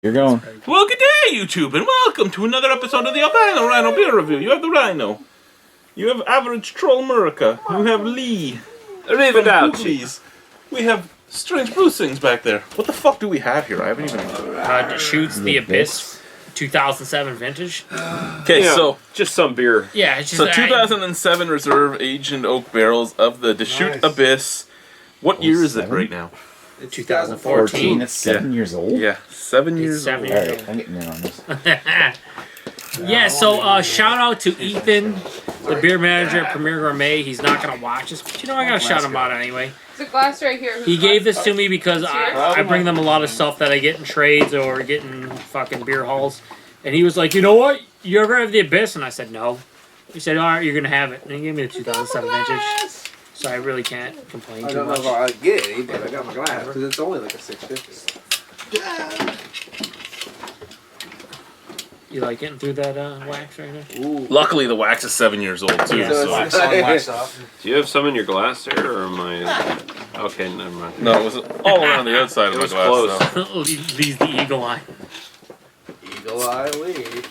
You're going. Well, good day, YouTube, and welcome to another episode of the Albino Rhino Beer Review. You have the Rhino. You have Average Troll Murica. You have Lee. Arrivederci. We have Strange Bruce Things back there. What the fuck do we have here? I haven't even... Deschutes the Abyss, 2007 vintage. Okay, so... just some beer. Yeah, it's just So 2007 Reserve Aged in Oak Barrels of the Deschutes Abyss. What year is it right now? 2014. That's 7 years old? Yeah, 7 years old. Alright, I'm getting in on this. Yeah, so shout out to Ethan, the beer manager at Premier Gourmet. He's not going to watch this, but you know I got to shout him out anyway. There's a glass right here. He gave this to me because I bring them a lot of stuff that I get in trades or get in fucking beer halls. And he was like, you know what? You ever have the Abyss? And I said, no. He said, all right, you're going to have it. And he gave me the 2007 vintage. So I really can't complain I too don't know much. if I'll get any, but I got my glass because it's only like a $6.50. You like getting through that wax right now? Ooh. Luckily, the wax is 7 years old, too. Yeah. So. Do you have some in your glass there, or am I... Okay, never mind. No, it was all around the outside of It my was glass. close. So. Lee's the eagle eye. Eagle Eye Lee.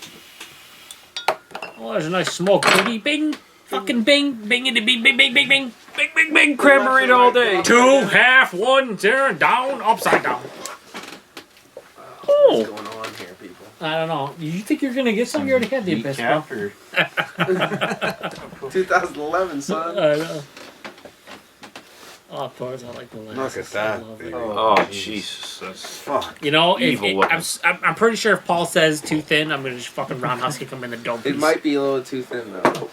Oh, there's a nice smoke. Biggie, bing. Fucking bing. Bingity, bing, bing, bing, bing, bing. Big, big, big cranberry all day. 2, half, 1, 0, down, upside down. Oh. What's going on here, people? I don't know. You think you're gonna get some? You already had the Abyss, bro. 2011, son. I know. Oh, of course, I like the last. Look at that, I love baby. it. Oh, Jesus. That's... Fuck. You know, Evil I'm pretty sure if Paul says too thin, I'm gonna just fucking roundhouse kick him in the dome piece. It might be a little too thin, though.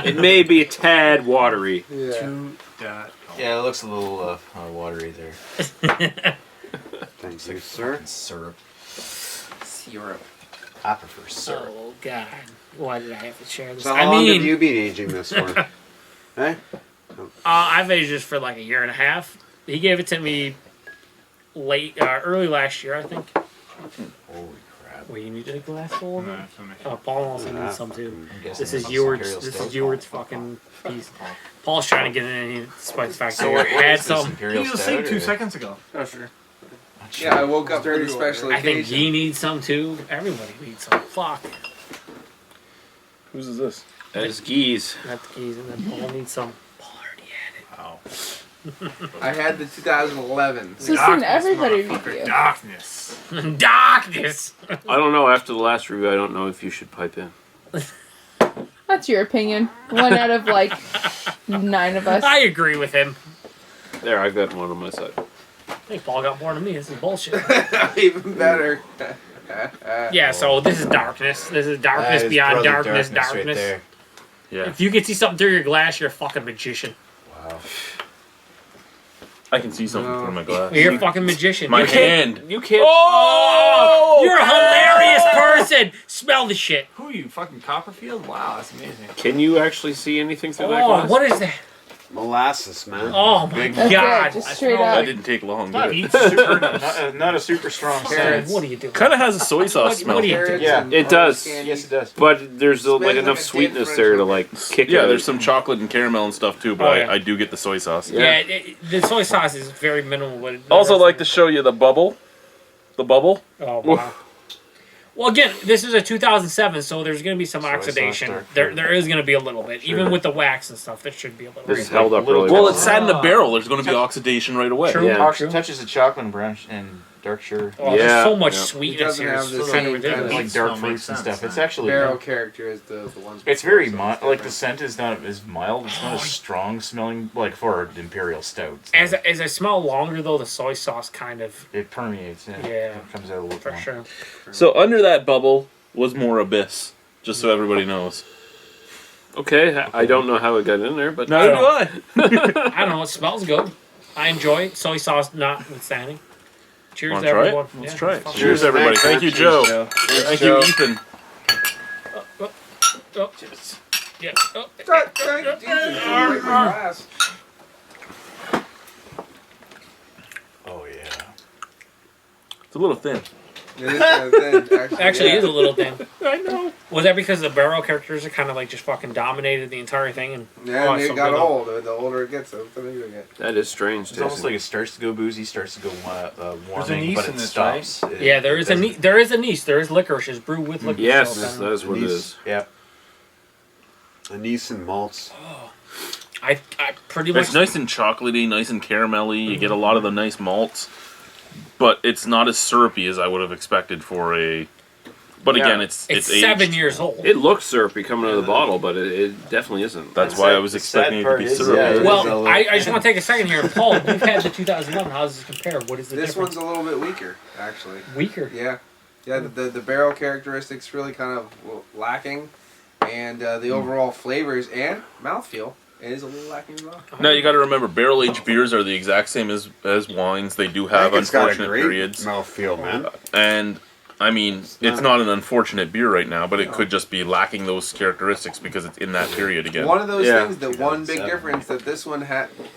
It may be a tad watery. Yeah. Yeah, it looks a little watery there. Thank you, sir. Syrup. Syrup. I prefer syrup. Oh God, why did I have to share this? So how long have you been aging this for? Hey? I've aged this for like a year and a half. He gave it to me early last year, I think. Holy crap. Well, you need a glass full of it? Paul also needs some too. Guessing This is it's Ewart's. Imperial This Stout. is Ewart's fucking piece. Paul's trying to get in despite the fact that So I what had is this, some. Imperial You just Stout, saved 2 or- seconds ago. Oh, sure. Yeah, I woke up for the special I think occasion. he needs some too. Everybody needs some. Fuck. Whose is this? That's geese. Not the keys, and then Paul needs some. Paul already had it. I had the 2011. So soon everybody review. Darkness. Darkness. I don't know. After the last review, I don't know if you should pipe in. That's your opinion. 1 out of like 9 of us. I agree with him. There, I've got one on my side. I think Paul got more than me. This is bullshit. Even better. Yeah, so this is darkness. This is darkness That is beyond brother darkness, right darkness. there. Yeah. If you can see something through your glass, you're a fucking magician. Wow. I can see something through my glass. You're a fucking magician. My You can't- hand. You can't... Oh! You're a hilarious person! Smell the shit. Who are you, fucking Copperfield? Wow, that's amazing. Can you actually see anything through that Oh, glass? what is that? Molasses, man. Oh my That's god. it, just straight That up. didn't take long, Not, did it? not a super strong Carrots. What are you doing? Kind of has a soy sauce smell. what do you Carrots Yeah, and it does. candy. Yes, it does. But there's Smells like like enough a dead sweetness French there to oven. like kick Yeah, it. there's some chocolate and caramel and stuff too, but Oh, yeah. I do get the soy sauce. Yeah, the soy sauce is very minimal. But Also like to show you the bubble. The bubble. Oh, wow. Well, again, this is a 2007, so there's going to be some Soy sauce, oxidation. dark There is going to be a little bit. Even with the wax and stuff, there should be a little This bit. is held up really Well, well. it's sat in a barrel. There's going to be oxidation right away. True. Yeah. True. Touches of chocolate and brown and dark sugar. Oh, there's Yeah, so much yeah. It sweetness doesn't here. have It's the kind same of kind ridiculous. of Like dark Smell makes fruits and sense, stuff. It's man. actually Barrel character is the ones. It's before, very so mild. it's Like the different. scent is not as mild. It's not as strong smelling like for an imperial stout. As I smell longer, though, the soy sauce kind of, It permeates. Yeah. It comes out a little for more. sure. So under that bubble was more Abyss, just so everybody knows. Okay, I don't know how it got in there, but Neither do I. I don't know. It smells good. I enjoy it. Soy sauce notwithstanding. Cheers Want to to try it? everyone. Let's Yeah, try it. fuck Cheers, yeah. everybody. Thank you, Joe. Thank you, Joe. Ethan. Oh, yeah. Oh, Jesus, break my glass. Oh yeah. It's a little thin. It is kind of thin. Actually, yeah. it is a little thin. I know. Was that because the barrel characters are kind of like just fucking dominated the entire thing? And Yeah, and it's it so got good, though. old. The older it gets, the bigger it gets. That is strange. It's almost like it starts to go boozy, starts to go warming, yeast but in it this, stops. It- Yeah, there is doesn't- there is anise. There is licorice. It's brewed with licorice. Yes, so it's that is what it is. Yeah. Anise and malts. I pretty much. It's nice and chocolatey, nice and caramelly. You get a lot of the nice malts, but it's not as syrupy as I would have expected for a. But Yeah. again, it's It's aged. 7 years old. It looks syrupy coming out of the bottle, but it definitely isn't. That's The why I sad- was the expecting sad it to part be is, syrupy. yeah, it is a Well, little- I just want to take a second here. Paul, you've had the 2011. How does it compare? What is the This difference? one's a little bit weaker, actually. Weaker. Yeah. Yeah, the barrel characteristics really kind of lacking, and the overall flavors and mouthfeel is a little lacking as well. Now you got to remember, barrel aged beers are the exact same as wines. They do have It's got a unfortunate great periods, mouthfeel, man. and I mean, it's not an unfortunate beer right now, but it could just be lacking those characteristics because it's in that period again. One of those Yeah. things, the one big 2007. difference that this one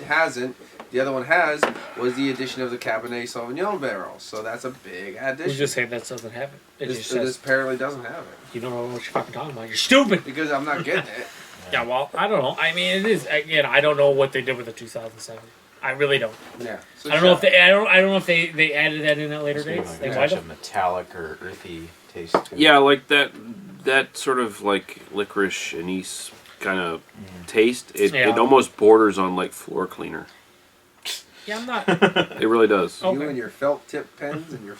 hasn't, the other one has, was the addition of the Cabernet Sauvignon barrel. So that's a big You addition. just say that doesn't have it. It this, just this says apparently doesn't have it. you don't know what you're fucking talking about. You're stupid. Because I'm not getting it. Yeah, well, I don't know. I mean, it is again. I don't know what they did with the 2007. I really don't. Yeah. So I don't know if they. I don't know if they added that in at later It's got dates. like They a might touch have. of metallic or earthy taste to it. Yeah, like that sort of like licorice anise kind of taste. It Yeah. almost borders on like floor cleaner. Yeah, I'm not. It really does. Okay. You and your felt tip pens and your.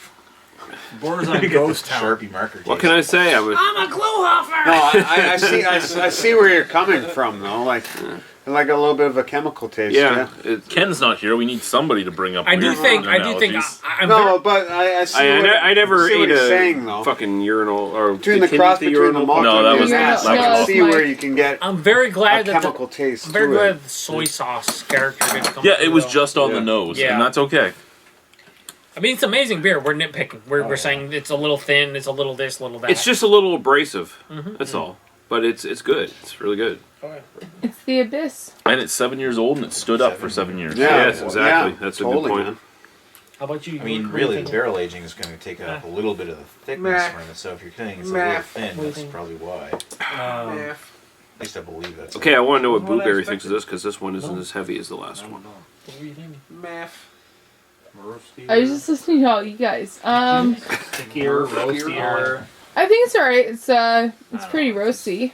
Borders on Ghost Town. Sharpie marker taste. What can I say? I'm a glue hopper. No, I see where you're coming from, though. Like a little bit of a chemical taste. Yeah, Ken's not here. We need somebody to bring up. I do weird think. analogies. I'm No, but I see. I never see what ate he's a saying, though. fucking urinal or Between the can you cross eat the between the urinal malt No, and that the was- anise, that I was can all. see where you can get I'm very a glad that. chemical taste I'm very to glad it. the soy sauce character didn't come. Yeah, it through, was though. just on Yeah. the nose, Yeah. and that's okay. I mean, it's amazing beer. We're nitpicking. We're saying it's a little thin. It's a little this, a little that. It's just a little abrasive. Mm-hmm. That's all. But it's good. It's really good. It's the abyss. And it's 7 years old, and it stood up for 7 years. Yeah, Yes, exactly. yeah, That's a totally, good point. man. How about you? I mean, What do you really, think? the barrel aging is going to take up a little bit of the thickness Meh. from it. So if you're saying it's a Meh. little thin, What do you that's think? probably why. Um, Yeah. At least I believe that. Okay, I want to know what What I Blueberry thinks of expected. this because this one isn't as heavy as the last one. what were you thinking? Math. I was just listening to all you guys. Stickier, roastier. I think it's alright. It's pretty roasty.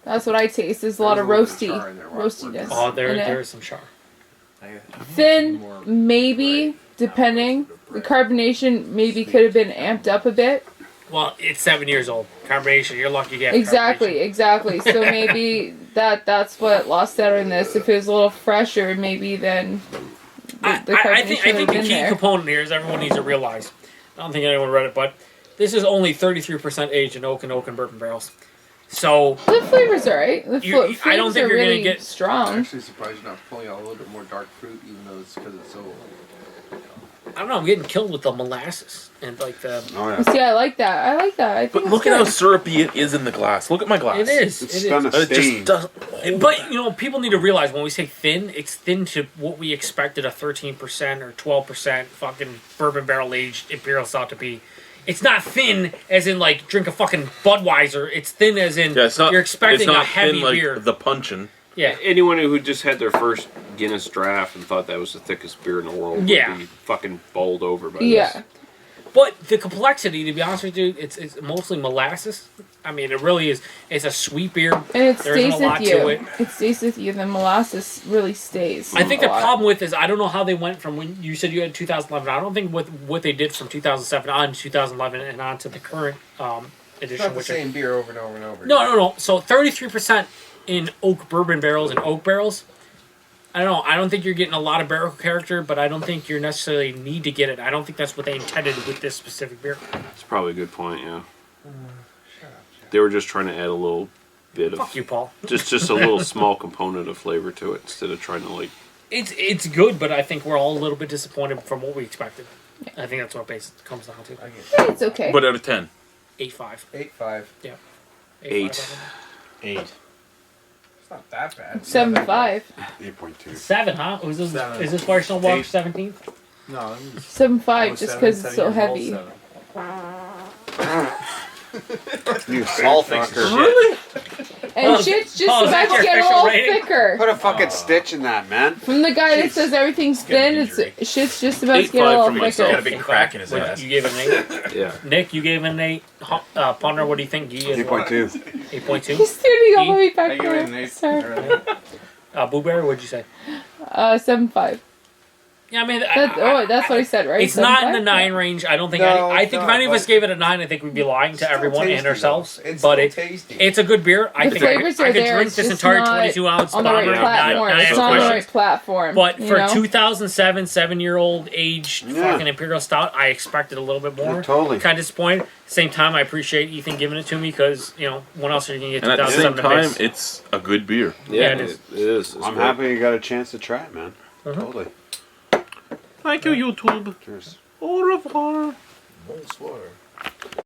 That's what I taste. There's a lot of roasty, roastiness. Oh, there in it. is some char. Thin, maybe, depending. The carbonation maybe could have been amped up a bit. Well, it's 7 years old. Carbonation. You're lucky you get Exactly. So maybe that's what lost out on this. If it was a little fresher, maybe then the carbonation I think would the have been key there. component here is everyone needs to realize. I don't think anyone read it, but this is only 33% aged in oak and bourbon barrels. So The flavor's alright. The You- flavors I don't think are you're gonna really get- I'm strong. actually surprised you're not pulling out a little bit more dark fruit, even though it's because it's so. I don't know. I'm getting killed with the molasses and like the. Oh yeah. See, I like that. I think But it's look at how good. syrupy it is in the glass. Look at my glass. It is. It's It done is. a It just stain. doesn't. But you know, people need to realize when we say thin, it's thin to what we expected a 13% or 12% fucking bourbon barrel aged imperial stout to be. It's not thin as in like drink a fucking Budweiser. It's thin as in Yeah, it's not. you're expecting it's not a heavy thin like beer. the punchin'. Yeah. Anyone who just had their first Guinness draft and thought that was the thickest beer in the world Yeah. would be fucking bowled over by Yeah. this. But the complexity, to be honest with you, it's mostly molasses. I mean, it really is. It's a sweet beer. And it There isn't stays a lot with to you. it. It stays with you. The molasses really stays. I think a the lot. problem with is I don't know how they went from when you said you had 2011. I don't think what they did from 2007 on to 2011 and on to the current It's edition. not the Which same beer over and over and over. no. So 33% in oak bourbon barrels and oak barrels. I don't know. I don't think you're getting a lot of barrel character, but I don't think you necessarily need to get it. I don't think that's what they intended with this specific beer. That's probably a good point, yeah. They were just trying to add a little bit of Fuck you, Paul. just a little small component of flavor to it instead of trying to like It's good, but I think we're all a little bit disappointed from what we expected. I think that's what it comes down to. It's okay. But out of 10. 8.5. 8.5. 8. 8. It's not that bad. 7.5. 8.2. 7, huh? Is this Seven. Is this Barcelona Walk Eight. 17th? No, 7.5 just because it's so heavy. You All sick things fucker. Really? And shit's just Paul, is that about to your get a official little rating? thicker. Put a fucking stitch in that, man. From the guy that says everything's thin, it's shit's just about to get a 8.5 little from myself. thicker. Got a big crack in his What, ass. you gave it an 8? Yeah. Nick, you gave it an 8. Punter, what do you think? You gave it 8.2. 8.2? He's standing all the way I back give it an there. 8. Sorry. Blueberry, what'd you say? 7.5. Yeah, I mean, That's what I said, right? it's not in the 7.5? 9 range. I don't think. No, I think it's if any of not, us gave it a 9, I think we'd be lying to Still everyone tasty, and ourselves. though. It's But still tasty. it's a good beer. I The think flavors I are could there, drink it's this just entire not 22-ounce on the right bomber. platform. and It's not not on the have right platform. But you for know? 2007, 7-year-old aged Yeah. fucking Imperial Stout, I expected a little bit more. Yeah, totally. Kind of disappointed. Same time, I appreciate Ethan giving it to me because, when else are you going to get And at the same 2007 time, Abyss? it's a good beer. Yeah, it is. It is. It's I'm great. happy you got a chance to try it, man. Uh-huh. Totally. Thank you, YouTube. Cheers. Au revoir. Bonsoir.